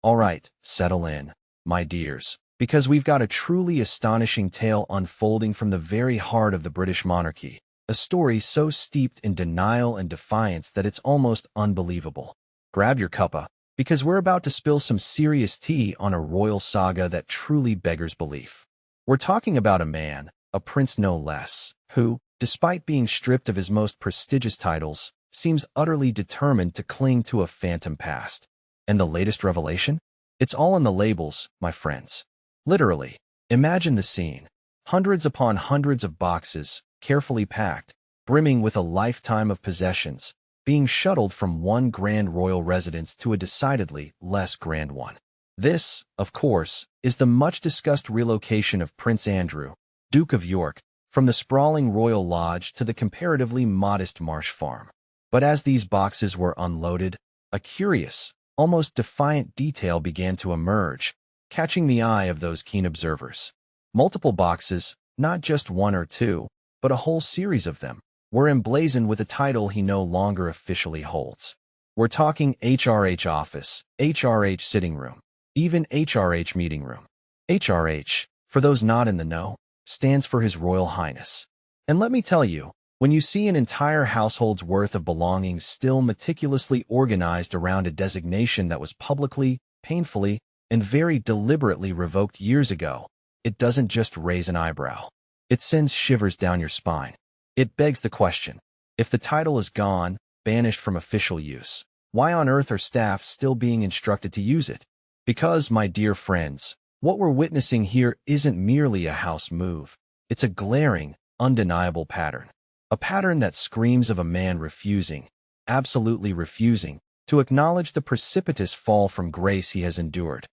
All right, settle in, my dears, because we've got a truly astonishing tale unfolding from the very heart of the British monarchy, a story so steeped in denial and defiance that it's almost unbelievable. Grab your cuppa, because we're about to spill some serious tea on a royal saga that truly beggars belief. We're talking about a man, a prince no less, who, despite being stripped of his most prestigious titles, seems utterly determined to cling to a phantom past. And the latest revelation? It's all in the labels, my friends. Literally, imagine the scene. Hundreds upon hundreds of boxes, carefully packed, brimming with a lifetime of possessions, being shuttled from one grand royal residence to a decidedly less grand one. This, of course, is the much-discussed relocation of Prince Andrew, Duke of York, from the sprawling royal lodge to the comparatively modest marsh farm. But as these boxes were unloaded, a curious, almost defiant detail began to emerge, catching the eye of those keen observers. Multiple boxes, not just one or two, but a whole series of them, were emblazoned with a title he no longer officially holds. We're talking HRH office, HRH sitting room, even HRH meeting room. HRH, for those not in the know, stands for His Royal Highness. And let me tell you, when you see an entire household's worth of belongings still meticulously organized around a designation that was publicly, painfully, and very deliberately revoked years ago, it doesn't just raise an eyebrow. It sends shivers down your spine. It begs the question, if the title is gone, banished from official use, why on earth are staff still being instructed to use it? Because, my dear friends, what we're witnessing here isn't merely a house move. It's a glaring, undeniable pattern. A pattern that screams of a man refusing, absolutely refusing, to acknowledge the precipitous fall from grace he has endured.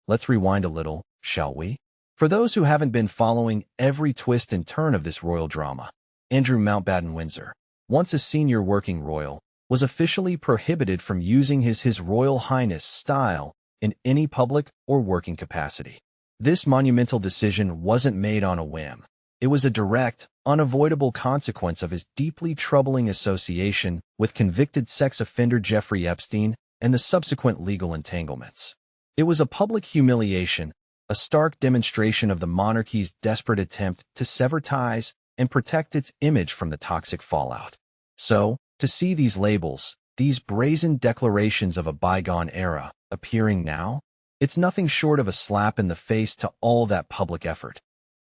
Let's rewind a little, shall we? For those who haven't been following every twist and turn of this royal drama, Andrew Mountbatten Windsor, once a senior working royal, was officially prohibited from using his Royal Highness style in any public or working capacity. This monumental decision wasn't made on a whim. It was a direct, unavoidable consequence of his deeply troubling association with convicted sex offender Jeffrey Epstein and the subsequent legal entanglements. It was a public humiliation, a stark demonstration of the monarchy's desperate attempt to sever ties and protect its image from the toxic fallout. So, to see these labels, these brazen declarations of a bygone era, appearing now, it's nothing short of a slap in the face to all that public effort.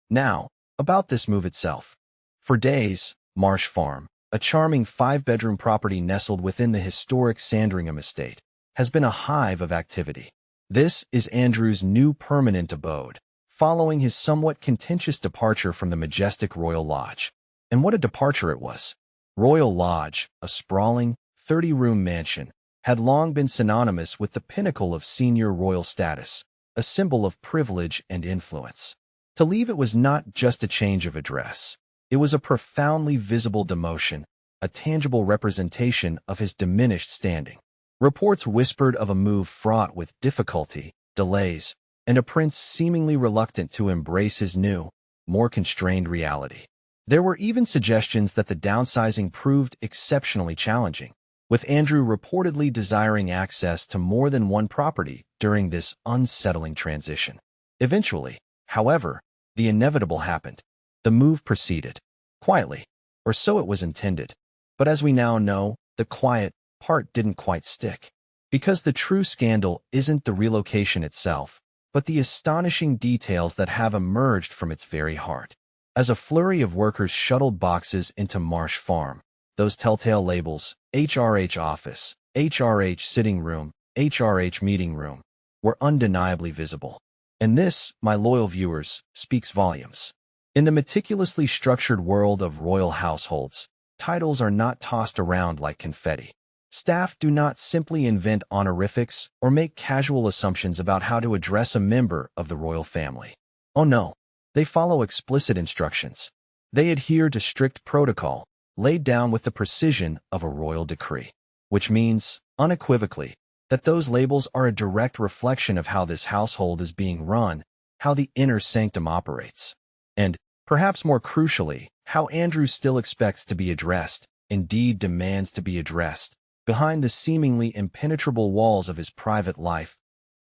Now, about this move itself. For days, Marsh Farm, a charming 5-bedroom property nestled within the historic Sandringham estate, has been a hive of activity. This is Andrew's new permanent abode, following his somewhat contentious departure from the majestic Royal Lodge. And what a departure it was. Royal Lodge, a sprawling, 30-room mansion, had long been synonymous with the pinnacle of senior royal status, a symbol of privilege and influence. To leave it was not just a change of address. It was a profoundly visible demotion, a tangible representation of his diminished standing. Reports whispered of a move fraught with difficulty, delays, and a prince seemingly reluctant to embrace his new, more constrained reality. There were even suggestions that the downsizing proved exceptionally challenging, with Andrew reportedly desiring access to more than one property during this unsettling transition. Eventually, however, the inevitable happened. The move proceeded. Quietly, or so it was intended. But as we now know, the quiet part didn't quite stick. Because the true scandal isn't the relocation itself, but the astonishing details that have emerged from its very heart. As a flurry of workers shuttled boxes into Marsh Farm, those telltale labels, HRH office, HRH sitting room, HRH meeting room, were undeniably visible. And this, my loyal viewers, speaks volumes. In the meticulously structured world of royal households, titles are not tossed around like confetti. Staff do not simply invent honorifics or make casual assumptions about how to address a member of the royal family. Oh no, they follow explicit instructions. They adhere to strict protocol, laid down with the precision of a royal decree. Which means, unequivocally, that those labels are a direct reflection of how this household is being run, how the inner sanctum operates, and, perhaps more crucially, how Andrew still expects to be addressed, indeed demands to be addressed, behind the seemingly impenetrable walls of his private life.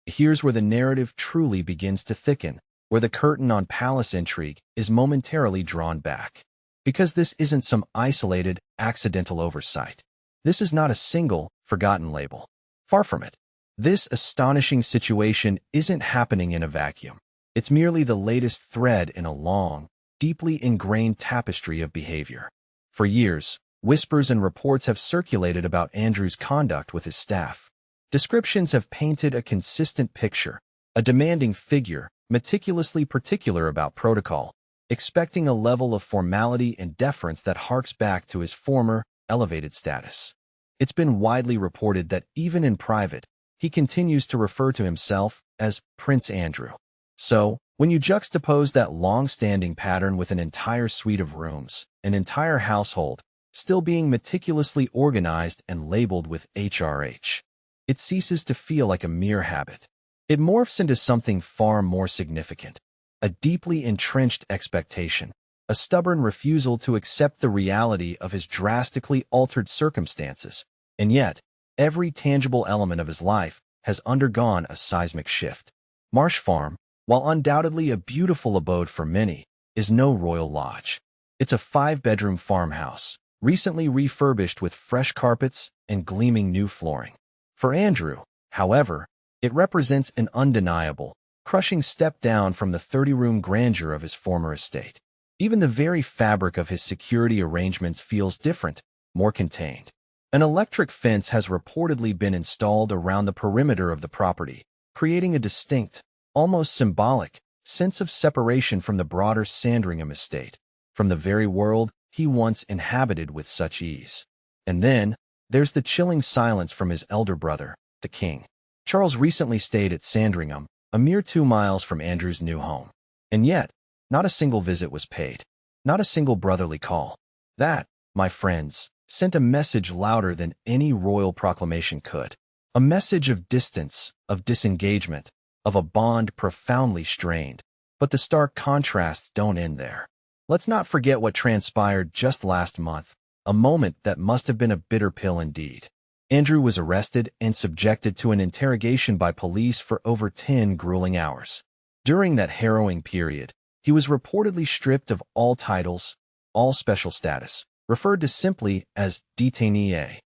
Here's where the narrative truly begins to thicken, where the curtain on palace intrigue is momentarily drawn back. Because this isn't some isolated, accidental oversight. This is not a single, forgotten label. Far from it. This astonishing situation isn't happening in a vacuum. It's merely the latest thread in a long, deeply ingrained tapestry of behavior. For years, whispers and reports have circulated about Andrew's conduct with his staff. Descriptions have painted a consistent picture, a demanding figure, meticulously particular about protocol, expecting a level of formality and deference that harks back to his former, elevated status. It's been widely reported that even in private, he continues to refer to himself as Prince Andrew. So, when you juxtapose that long-standing pattern with an entire suite of rooms, an entire household, still being meticulously organized and labeled with HRH, it ceases to feel like a mere habit. It morphs into something far more significant, a deeply entrenched expectation, a stubborn refusal to accept the reality of his drastically altered circumstances, and yet, every tangible element of his life has undergone a seismic shift. Marsh Farm, while undoubtedly a beautiful abode for many, is no royal lodge. It's a 5-bedroom farmhouse, recently refurbished with fresh carpets and gleaming new flooring. For Andrew, however, it represents an undeniable, crushing step down from the 30-room grandeur of his former estate. Even the very fabric of his security arrangements feels different, more contained. An electric fence has reportedly been installed around the perimeter of the property, creating a distinct, almost symbolic, sense of separation from the broader Sandringham estate, from the very world he once inhabited with such ease. And then, there's the chilling silence from his elder brother, the king. Charles recently stayed at Sandringham, a mere 2 miles from Andrew's new home. And yet, not a single visit was paid, not a single brotherly call. That, my friends, sent a message louder than any royal proclamation could. A message of distance, of disengagement, of a bond profoundly strained. But the stark contrasts don't end there. Let's not forget what transpired just last month, a moment that must have been a bitter pill indeed. Andrew was arrested and subjected to an interrogation by police for over 10 grueling hours. During that harrowing period, he was reportedly stripped of all titles, all special status, referred to simply as detainee,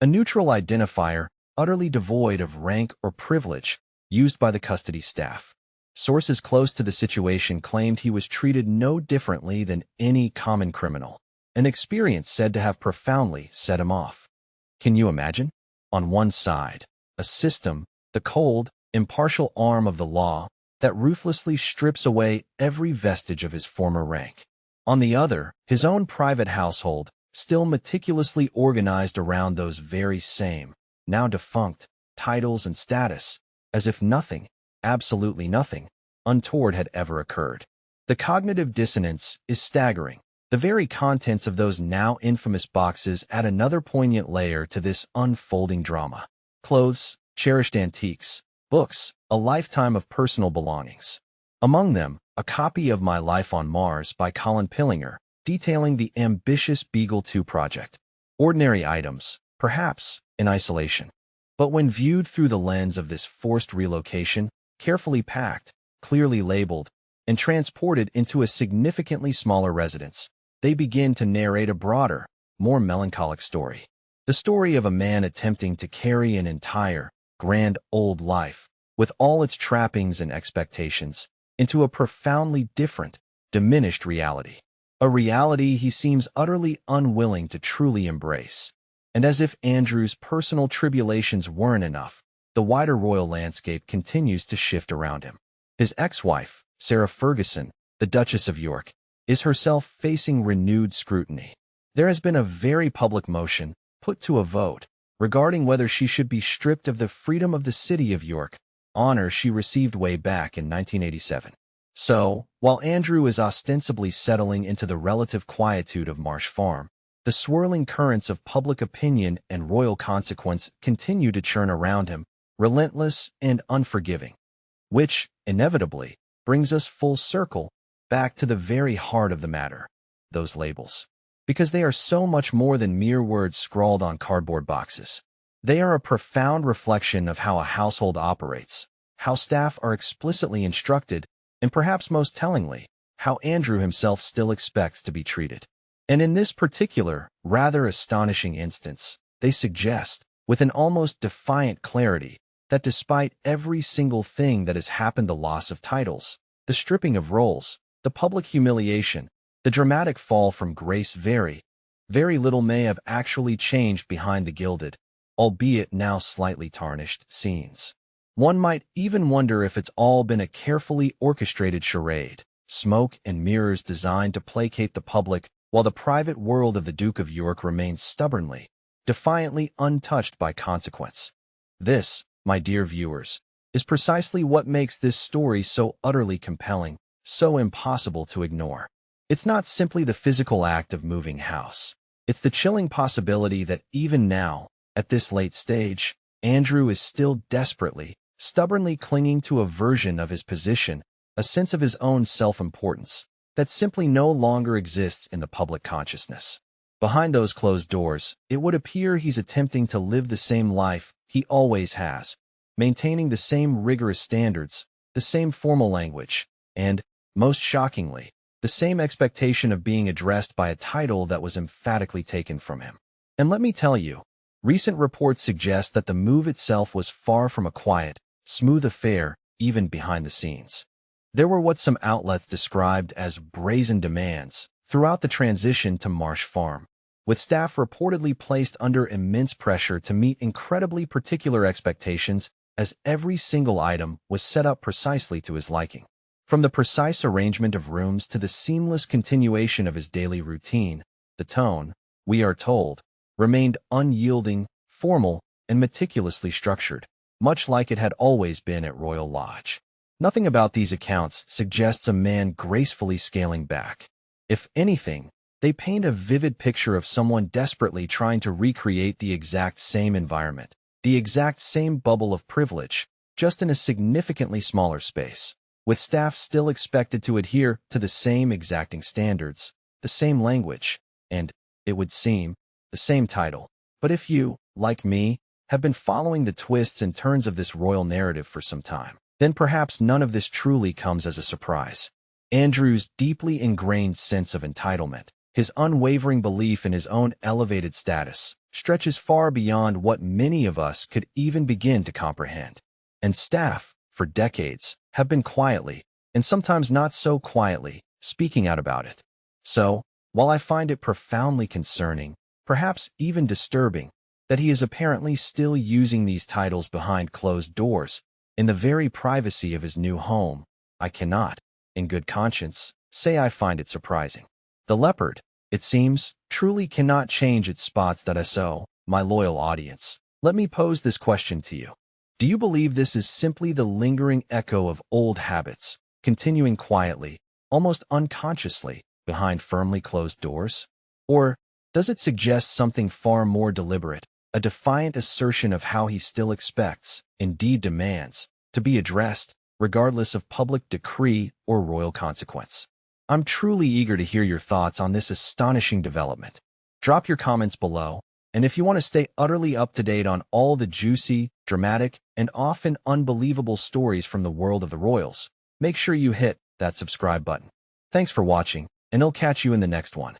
a neutral identifier utterly devoid of rank or privilege used by the custody staff. Sources close to the situation claimed he was treated no differently than any common criminal, an experience said to have profoundly set him off. Can you imagine? On one side, a system, the cold, impartial arm of the law, that ruthlessly strips away every vestige of his former rank. On the other, his own private household, still meticulously organized around those very same, now defunct, titles and status, as if nothing, absolutely nothing, untoward had ever occurred. The cognitive dissonance is staggering. The very contents of those now infamous boxes add another poignant layer to this unfolding drama. Clothes, cherished antiques, books, a lifetime of personal belongings. Among them, a copy of My Life on Mars by Colin Pillinger, detailing the ambitious Beagle 2 project. Ordinary items, perhaps, in isolation. But when viewed through the lens of this forced relocation, carefully packed, clearly labeled, and transported into a significantly smaller residence, they begin to narrate a broader, more melancholic story. The story of a man attempting to carry an entire, grand old life, with all its trappings and expectations, into a profoundly different, diminished reality. A reality he seems utterly unwilling to truly embrace. And as if Andrew's personal tribulations weren't enough, the wider royal landscape continues to shift around him. His ex-wife, Sarah Ferguson, the Duchess of York, is herself facing renewed scrutiny. There has been a very public motion, put to a vote, regarding whether she should be stripped of the freedom of the city of York, honor she received way back in 1987. So, while Andrew is ostensibly settling into the relative quietude of Marsh Farm, the swirling currents of public opinion and royal consequence continue to churn around him, relentless and unforgiving. Which, inevitably, brings us full circle, back to the very heart of the matter, those labels. Because they are so much more than mere words scrawled on cardboard boxes. They are a profound reflection of how a household operates, how staff are explicitly instructed, and perhaps most tellingly, how Andrew himself still expects to be treated. And in this particular, rather astonishing instance, they suggest, with an almost defiant clarity, that despite every single thing that has happened, the loss of titles, the stripping of roles, the public humiliation, the dramatic fall from grace, very little may have actually changed behind the gilded, albeit now slightly tarnished, scenes. One might even wonder if it's all been a carefully orchestrated charade, smoke and mirrors designed to placate the public, while the private world of the Duke of York remains stubbornly, defiantly untouched by consequence. This, my dear viewers, is precisely what makes this story so utterly compelling, so impossible to ignore. It's not simply the physical act of moving house. It's the chilling possibility that even now, at this late stage, Andrew is still desperately, stubbornly clinging to a version of his position, a sense of his own self-importance, that simply no longer exists in the public consciousness. Behind those closed doors, it would appear he's attempting to live the same life he always has, maintaining the same rigorous standards, the same formal language, and, most shockingly, the same expectation of being addressed by a title that was emphatically taken from him. And let me tell you, recent reports suggest that the move itself was far from a quiet, smooth affair, even behind the scenes. There were what some outlets described as brazen demands throughout the transition to Marsh Farm, with staff reportedly placed under immense pressure to meet incredibly particular expectations, as every single item was set up precisely to his liking. From the precise arrangement of rooms to the seamless continuation of his daily routine, the tone, we are told, remained unyielding, formal, and meticulously structured, much like it had always been at Royal Lodge. Nothing about these accounts suggests a man gracefully scaling back. If anything, they paint a vivid picture of someone desperately trying to recreate the exact same environment, the exact same bubble of privilege, just in a significantly smaller space, with staff still expected to adhere to the same exacting standards, the same language, and, it would seem, the same title. But if you, like me, have been following the twists and turns of this royal narrative for some time, then perhaps none of this truly comes as a surprise. Andrew's deeply ingrained sense of entitlement, his unwavering belief in his own elevated status, stretches far beyond what many of us could even begin to comprehend. And staff, for decades, have been quietly, and sometimes not so quietly, speaking out about it. So, while I find it profoundly concerning, perhaps even disturbing, that he is apparently still using these titles behind closed doors, in the very privacy of his new home, I cannot, in good conscience, say I find it surprising. The leopard, it seems, truly cannot change its spots. So, my loyal audience, let me pose this question to you. Do you believe this is simply the lingering echo of old habits, continuing quietly, almost unconsciously, behind firmly closed doors? Or does it suggest something far more deliberate, a defiant assertion of how he still expects, indeed demands, to be addressed, regardless of public decree or royal consequence? I'm truly eager to hear your thoughts on this astonishing development. Drop your comments below, and if you want to stay utterly up to date on all the juicy, dramatic, and often unbelievable stories from the world of the royals, make sure you hit that subscribe button. Thanks for watching, and I'll catch you in the next one.